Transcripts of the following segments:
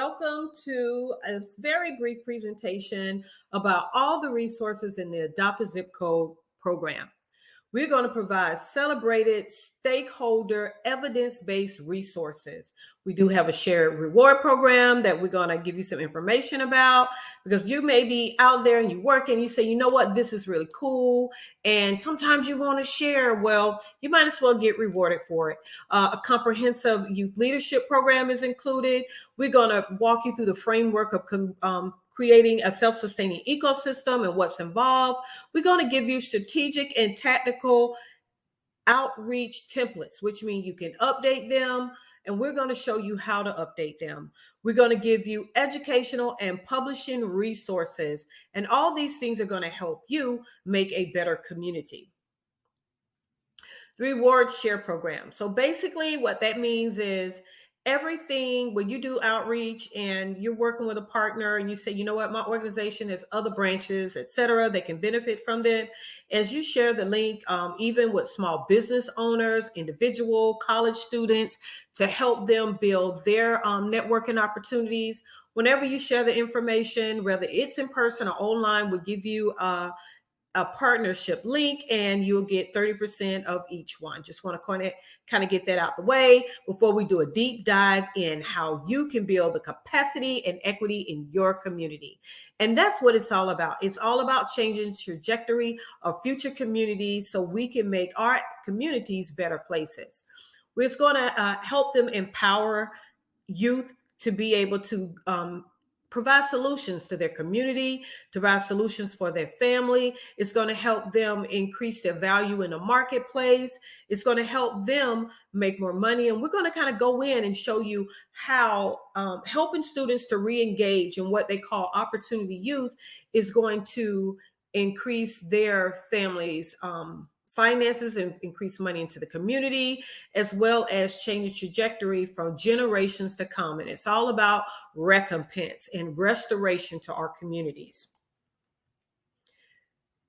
welcome to a very brief presentation about all the resources in the Adopt a Zip Code program. We're going to provide celebrated stakeholder evidence-based resources. We do have a shared reward program that we're going to give you some information about, because you may be out there and you work and you say, you know what, this is really cool. And sometimes you want to share. Well, you might as well get rewarded for it. A comprehensive youth leadership program is included. We're going to walk you through the framework of creating a self-sustaining ecosystem and what's involved. We're going to give you strategic and tactical outreach templates, which means you can update them, and we're going to show you how to update them. We're going to give you educational and publishing resources, and all these things are going to help you make a better community. The reward share program. So basically what that means is everything when you do outreach and you're working with a partner and you say, you know what, my organization has other branches, etc., they can benefit from that. As you share the link, even with small business owners, individual college students, to help them build their networking opportunities. Whenever you share the information, whether it's in person or online, we'll give you a partnership link, and you'll get 30% of each one. Just want to kind of get that out the way before we do a deep dive in how you can build the capacity and equity in your community. And that's what it's all about. It's all about changing the trajectory of future communities so we can make our communities better places. It's going to help them empower youth to be able to provide solutions to their community, to provide solutions for their family. It's going to help them increase their value in the marketplace. It's going to help them make more money. And we're going to kind of go in and show you how helping students to re-engage in what they call opportunity youth is going to increase their families' finances and increase money into the community, as well as change the trajectory from generations to come. And it's all about recompense and restoration to our communities.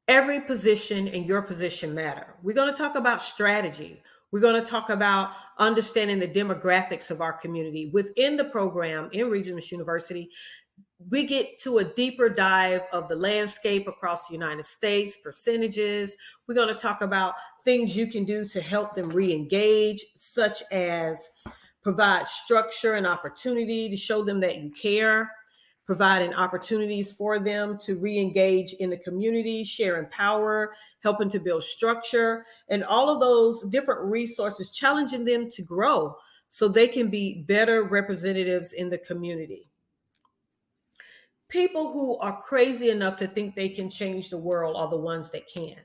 Every position in your position matter. We're going to talk about strategy. We're going to talk about understanding the demographics of our community. Within the program in Regents University, we get to a deeper dive of the landscape across the United States, percentages. We're going to talk about things you can do to help them re-engage, such as provide structure and opportunity to show them that you care, providing opportunities for them to re-engage in the community, sharing power, helping to build structure, and all of those different resources, challenging them to grow so they can be better representatives in the community. People who are crazy enough to think they can change the world are the ones that can.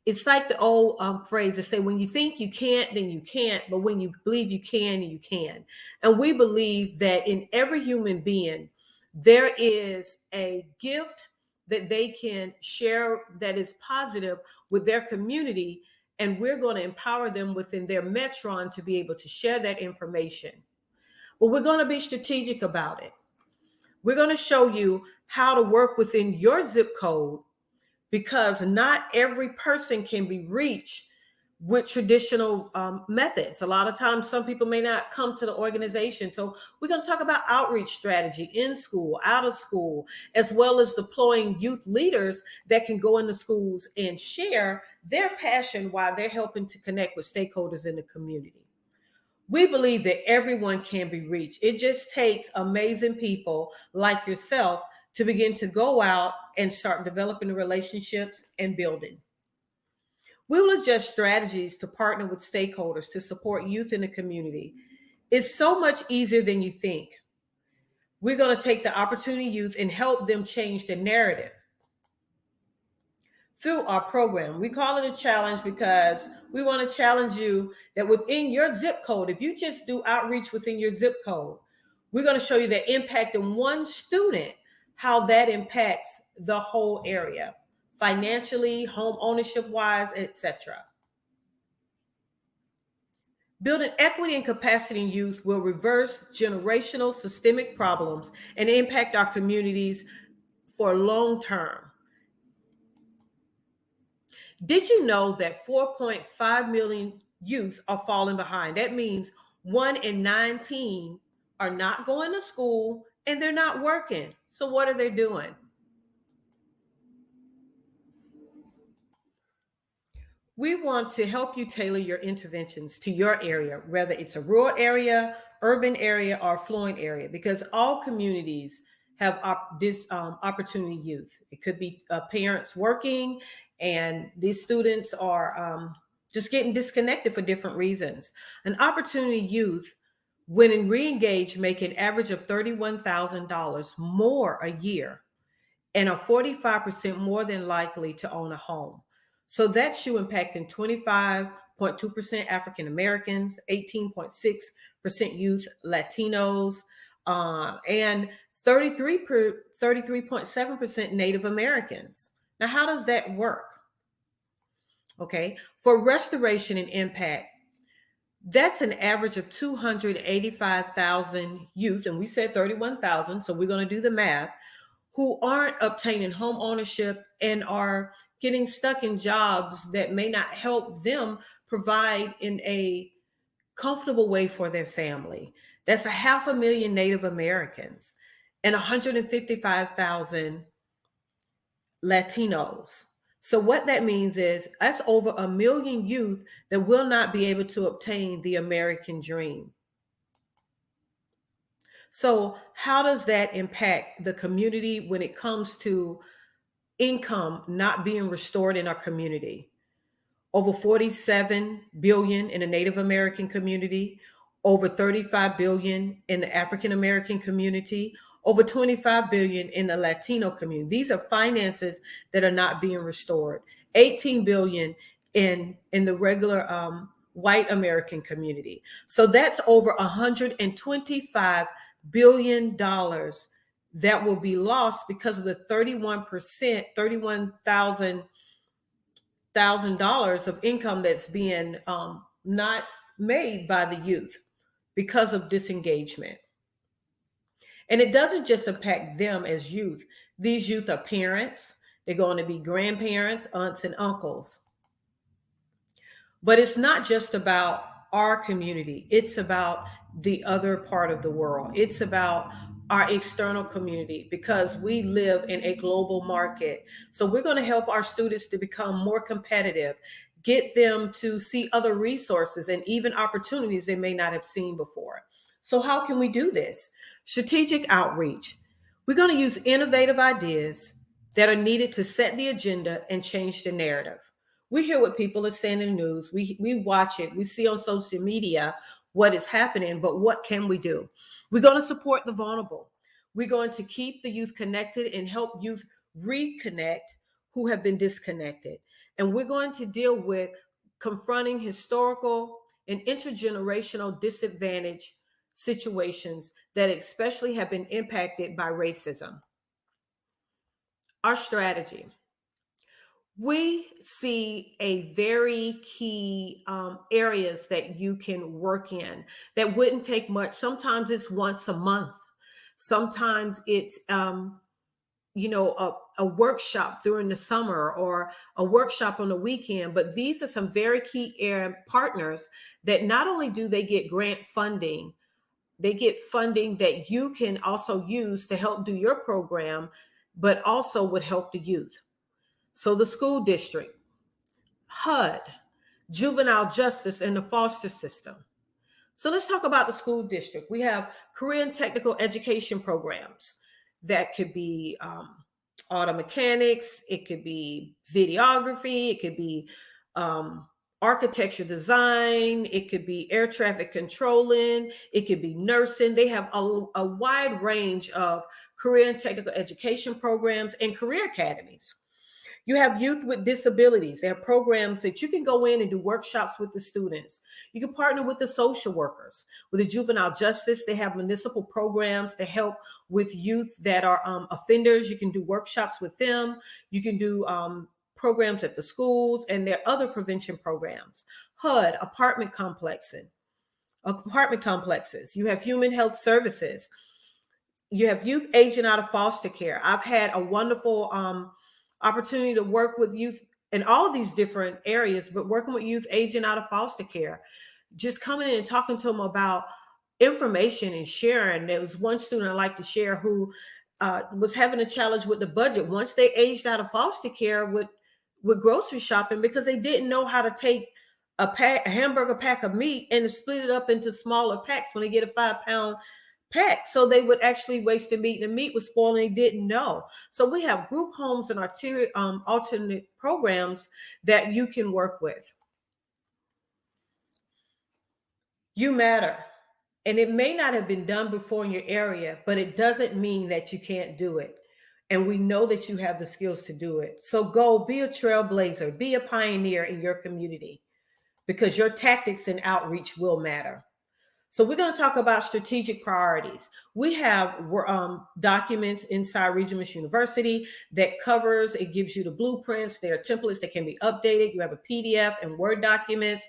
It's like the old phrase that say, when you think you can't, then you can't. But when you believe you can, you can. And we believe that in every human being, there is a gift that they can share that is positive with their community. And we're going to empower them within their metron to be able to share that information. But we're going to be strategic about it. We're going to show you how to work within your zip code, because not every person can be reached with traditional methods. A lot of times, some people may not come to the organization. So we're going to talk about outreach strategy in school, out of school, as well as deploying youth leaders that can go into schools and share their passion while they're helping to connect with stakeholders in the community. We believe that everyone can be reached. It just takes amazing people like yourself to begin to go out and start developing the relationships and building. We will adjust strategies to partner with stakeholders to support youth in the community. It's so much easier than you think. We're going to take the opportunity youth and help them change the narrative through our program. We call it a challenge because we want to challenge you that within your zip code, if you just do outreach within your zip code, we're going to show you the impact of one student, how that impacts the whole area, financially, home ownership wise, etc. Building equity and capacity in youth will reverse generational systemic problems and impact our communities for long term. Did you know that 4.5 million youth are falling behind? That means 1 in 19 are not going to school and they're not working. So what are they doing? We want to help you tailor your interventions to your area, whether it's a rural area, urban area, or affluent area, because all communities have this opportunity youth. It could be parents working, and these students are just getting disconnected for different reasons. An opportunity youth, when re-engaged, make an average of $31,000 more a year and are 45% more than likely to own a home. So that's you impacting 25.2% African Americans, 18.6% youth Latinos, and 33.7% Native Americans. Now, how does that work? Okay, for restoration and impact, that's an average of 285,000 youth, and we said 31,000, so we're going to do the math, who aren't obtaining home ownership and are getting stuck in jobs that may not help them provide in a comfortable way for their family. That's a 500,000 Native Americans and 155,000 Latinos. So what that means is that's over 1 million youth that will not be able to obtain the American dream. So how does that impact the community when it comes to income not being restored in our community? Over 47 billion in the Native American community, over 35 billion in the African American community, over 25 billion in the Latino community. These are finances that are not being restored. 18 billion in the regular white American community. So that's over 125 billion dollars that will be lost because of the 31%, $31,000 of income that's being not made by the youth because of disengagement. And it doesn't just impact them as youth. These youth are parents, they're going to be grandparents, aunts, and uncles. But it's not just about our community, it's about the other part of the world. It's about our external community because we live in a global market. So we're going to help our students to become more competitive, get them to see other resources and even opportunities they may not have seen before. So, how can we do this? Strategic outreach. We're going to use innovative ideas that are needed to set the agenda and change the narrative. We hear what people are saying in the news. We watch it. We see on social media what is happening, but what can we do? We're going to support the vulnerable. We're going to keep the youth connected and help youth reconnect who have been disconnected. And we're going to deal with confronting historical and intergenerational disadvantage situations that especially have been impacted by racism. Our strategy. We see a very key areas that you can work in that wouldn't take much. Sometimes it's once a month. Sometimes it's a workshop during the summer or a workshop on the weekend. But these are some very key partners that not only do they get grant funding, they get funding that you can also use to help do your program, but also would help the youth. So the school district, HUD, juvenile justice, and the foster system. So let's talk about the school district. We have career and technical education programs that could be auto mechanics, it could be videography, it could be architecture design, it could be air traffic controlling, it could be nursing. They have a wide range of career and technical education programs and career academies. You have youth with disabilities. There are programs that you can go in and do workshops with the students. You can partner with the social workers. With the juvenile justice, they have municipal programs to help with youth that are offenders. You can do workshops with them. You can do programs at the schools, and there are other prevention programs. HUD, apartment complexes. You have human health services. You have youth aging out of foster care. I've had a wonderful opportunity to work with youth in all of these different areas, but working with youth aging out of foster care, just coming in and talking to them about information and sharing. There was one student I like to share who was having a challenge with the budget once they aged out of foster care with grocery shopping, because they didn't know how to take a hamburger pack of meat and to split it up into smaller packs when they get a 5-pound pack. So they would actually waste the meat, and the meat was spoiling. They didn't know. So we have group homes and alternate programs that you can work with. You matter. And it may not have been done before in your area, but it doesn't mean that you can't do it. And we know that you have the skills to do it. So go be a trailblazer, be a pioneer in your community, because your tactics and outreach will matter. So we're going to talk about strategic priorities. We have documents inside Regis University that covers, it gives you the blueprints. There are templates that can be updated. You have a PDF and Word documents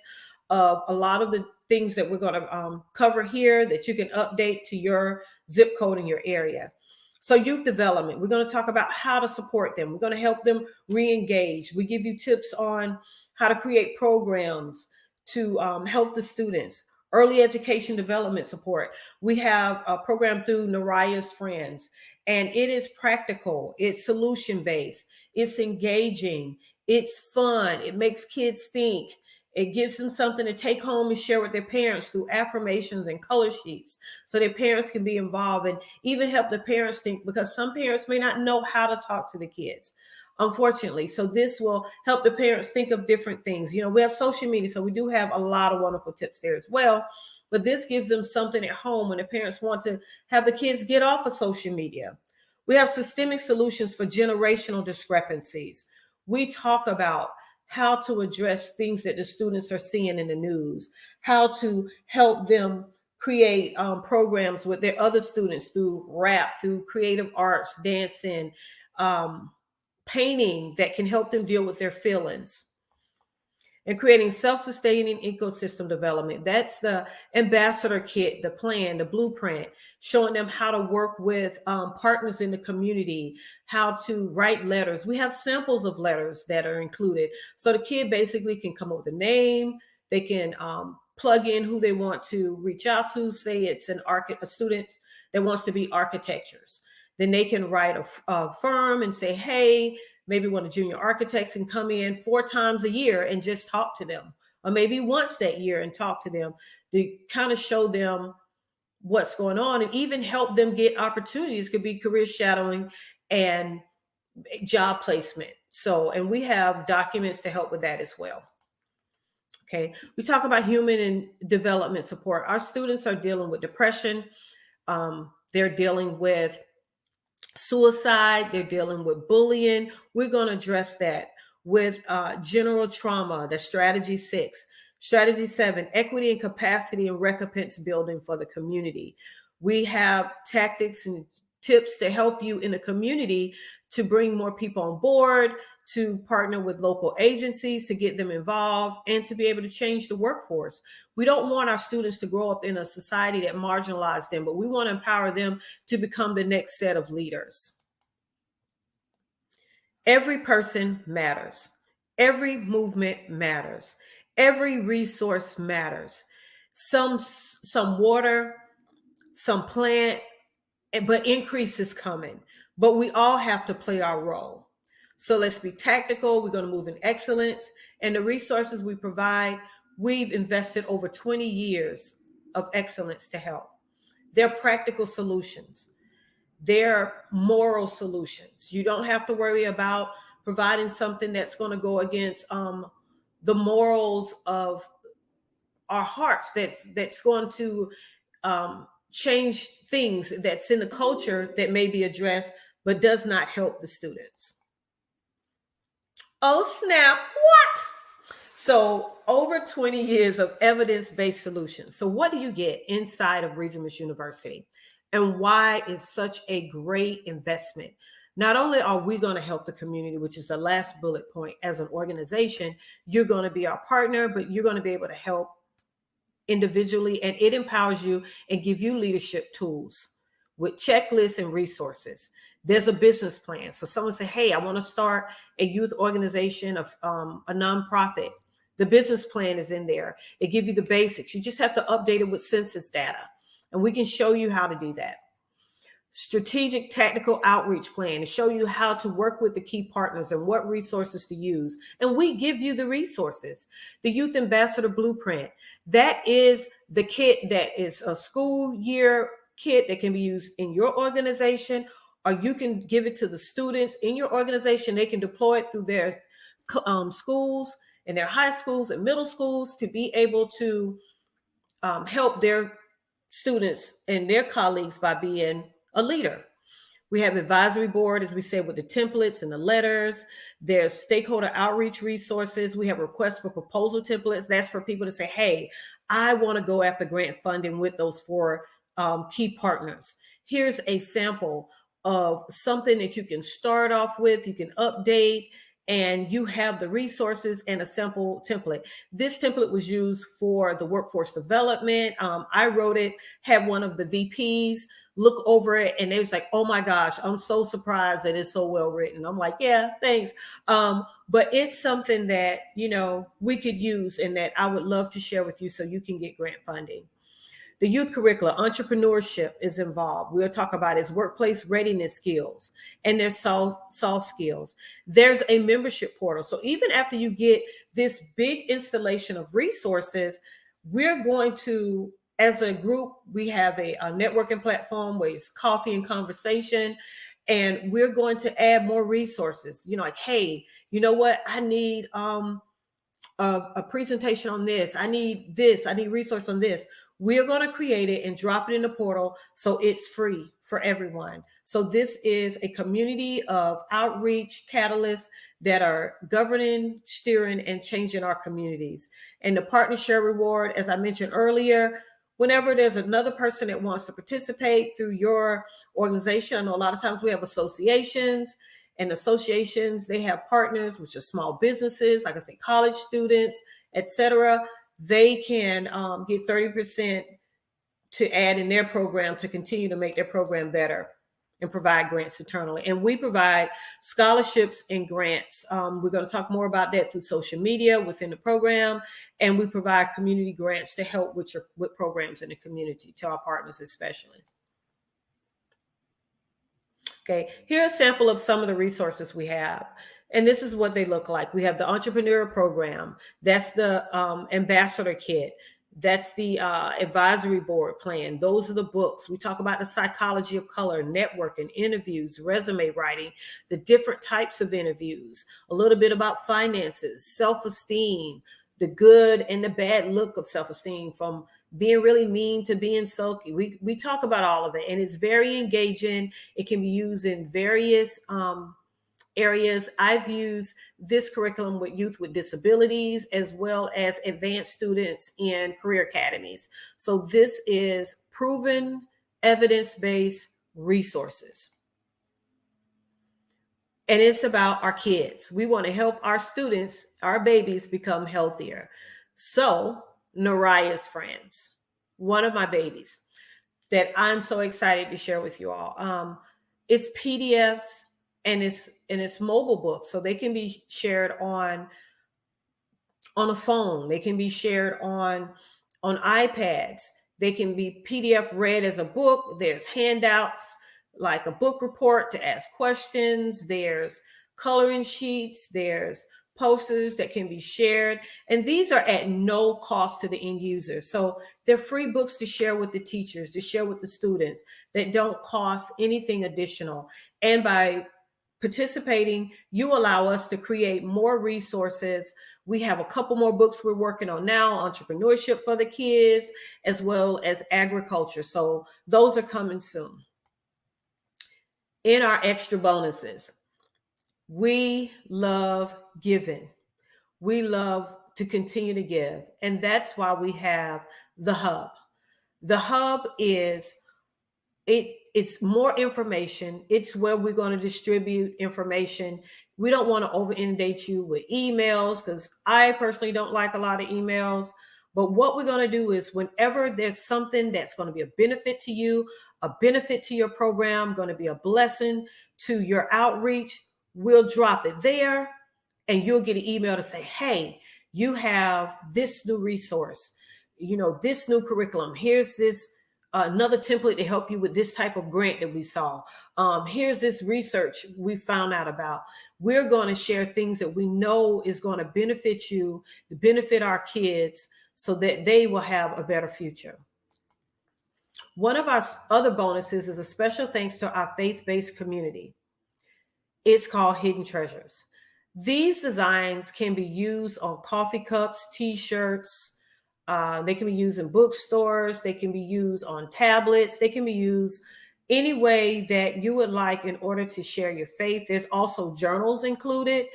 of a lot of the things that we're going to cover here that you can update to your zip code in your area. So youth development, we're going to talk about how to support them. We're going to help them re-engage. We give you tips on how to create programs to help the students. Early education development support. We have a program through Naraya's Friends, and it is practical. It's solution-based. It's engaging. It's fun. It makes kids think. It gives them something to take home and share with their parents through affirmations and color sheets, so their parents can be involved, and even help the parents think, because some parents may not know how to talk to the kids, unfortunately. So this will help the parents think of different things. You know, we have social media, so we do have a lot of wonderful tips there as well. But this gives them something at home when the parents want to have the kids get off of social media. We have systemic solutions for generational discrepancies. We talk about how to address things that the students are seeing in the news, how to help them create programs with their other students through rap, through creative arts, dancing, painting, that can help them deal with their feelings, and creating self-sustaining ecosystem development. That's the ambassador kit, the plan, the blueprint, showing them how to work with partners in the community, how to write letters. We have samples of letters that are included. So the kid basically can come up with a name. They can plug in who they want to reach out to. Say it's a student that wants to be architectures. Then they can write a firm and say, hey, maybe one of the junior architects can come in 4 times a year and just talk to them, or maybe once that year and talk to them to kind of show them what's going on, and even help them get opportunities. Could be career shadowing and job placement. So, and we have documents to help with that as well. Okay, we talk about human and development support. Our students are dealing with depression. They're dealing with suicide. They're dealing with bullying. We're going to address that with general trauma, the strategy 6. Strategy 7, equity and capacity and recompense building for the community. We have tactics and tips to help you in the community to bring more people on board, to partner with local agencies to get them involved, and to be able to change the workforce. We don't want our students to grow up in a society that marginalizes them, but we want to empower them to become the next set of leaders. Every person matters. Every movement matters. Every resource matters. Some water, some plant, but increase is coming. But we all have to play our role. So let's be tactical. We're going to move in excellence. And the resources we provide, we've invested over 20 years of excellence to help. They're practical solutions. They're moral solutions. You don't have to worry about providing something that's going to go against the morals of our hearts, that's going to change things that's in the culture that may be addressed, but does not help the students. Oh, snap. What? So over 20 years of evidence-based solutions. So what do you get inside of Regis University? And why is such a great investment? Not only are we going to help the community, which is the last bullet point, as an organization, you're going to be our partner, but you're going to be able to help individually, and it empowers you and give you leadership tools with checklists and resources. There's a business plan. So someone say, hey, I want to start a youth organization, of a nonprofit. The business plan is in there. It gives you the basics. You just have to update it with census data. and we can show you how to do that. Strategic tactical outreach plan to show you how to work with the key partners and what resources to use. And we give you the resources. The Youth Ambassador Blueprint, that is the kit that is a school year kit that can be used in your organization, or you can give it to the students in your organization. They can deploy it through their schools and their high schools and middle schools to be able to help their students and their colleagues by being a leader. We have advisory board, as we said, with the templates and the letters. There's stakeholder outreach resources. We have requests for proposal templates. That's for people to say, hey, I want to go after grant funding with those four key partners. Here's a sample of something that you can start off with, you can update, and you have the resources and a simple template. This template was used for the workforce development. I wrote it, had one of the VPs look over it, and they was like, oh my gosh, I'm so surprised that it's so well written. I'm like, yeah, thanks. But it's something that, we could use and that I would love to share with you so you can get grant funding. The youth curricula, entrepreneurship is involved. We'll talk about its workplace readiness skills and their soft skills. There's a membership portal. So even after you get this big installation of resources, we're going to, as a group, we have a networking platform where it's coffee and conversation, and we're going to add more resources. Like, hey, you know what? I need a presentation on this. I need this. I need resource on this. We're going to create it and drop it in the portal so it's free for everyone. So this is a community of outreach catalysts that are governing, steering, and changing our communities. And the partner share reward, as I mentioned earlier, whenever there's another person that wants to participate through your organization, I know a lot of times we have associations, and associations, they have partners, which are small businesses, like I say, college students, etc. They can get 30% to add in their program to continue to make their program better and provide grants internally. And we provide scholarships and grants. We're going to talk more about that through social media within the program. And we provide community grants to help with programs in the community, to our partners especially. Okay, here's a sample of some of the resources we have. And this is what they look like. We have the entrepreneur program. That's the ambassador kit. That's the advisory board plan. Those are the books. We talk about the psychology of color, networking, interviews, resume writing, the different types of interviews, a little bit about finances, self-esteem, the good and the bad look of self-esteem, from being really mean to being sulky. We talk about all of it, and it's very engaging. It can be used in various areas. I've used this curriculum with youth with disabilities as well as advanced students in career academies. So this is proven, evidence-based resources. And it's about our kids. We want to help our students, our babies, become healthier. So Naraya's friends, one of my babies that I'm so excited to share with you all. It's PDFs and it's mobile books, so they can be shared on a phone. They can be shared on iPads. They can be PDF read as a book. There's handouts like a book report to ask questions. There's coloring sheets. There's posters that can be shared. And these are at no cost to the end user. So they're free books to share with the teachers, to share with the students, that don't cost anything additional. And by participating, you allow us to create more resources. We have a couple more books we're working on now, entrepreneurship for the kids, as well as agriculture. So those are coming soon. In our extra bonuses, we love giving. We love to continue to give. And that's why we have the hub. The hub is it's more information. It's where we're going to distribute information. We don't want to over inundate you with emails, because I personally don't like a lot of emails. But what we're going to do is, whenever there's something that's going to be a benefit to you, a benefit to your program, going to be a blessing to your outreach, we'll drop it there, and you'll get an email to say, hey, you have this new resource, this new curriculum. Here's this another template to help you with this type of grant that we saw. Here's this research we found out about. We're going to share things that we know is going to benefit you, to benefit our kids, so that they will have a better future. One of our other bonuses is a special thanks to our faith-based community. It's called Hidden Treasures. These designs can be used on coffee cups, t-shirts. They can be used in bookstores. They can be used on tablets. They can be used any way that you would like in order to share your faith. There's also journals included.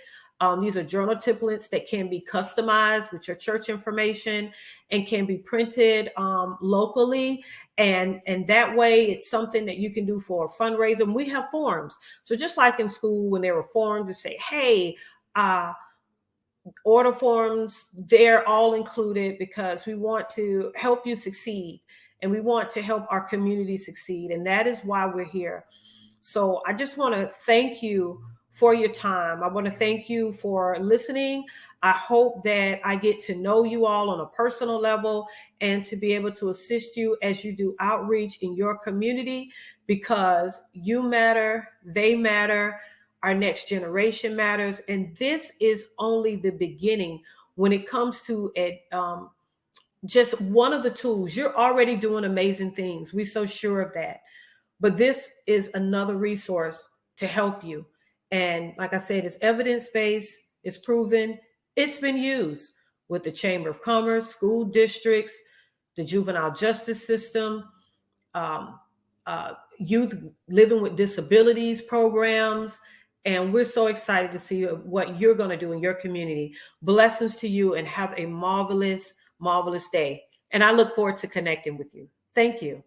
These are journal templates that can be customized with your church information and can be printed locally. And that way it's something that you can do for a fundraiser. And we have forms. So just like in school, when there were forms to say, hey, order forms, they're all included because we want to help you succeed and we want to help our community succeed. And that is why we're here. So I just want to thank you for your time. I want to thank you for listening. I hope that I get to know you all on a personal level and to be able to assist you as you do outreach in your community, because you matter, they matter, our next generation matters. And this is only the beginning when it comes to it. Just one of the tools. You're already doing amazing things. We're so sure of that. But this is another resource to help you. And like I said, it's evidence-based, it's proven, it's been used with the Chamber of Commerce, school districts, the juvenile justice system, youth living with disabilities programs. And we're so excited to see what you're going to do in your community. Blessings to you and have a marvelous, marvelous day. And I look forward to connecting with you. Thank you.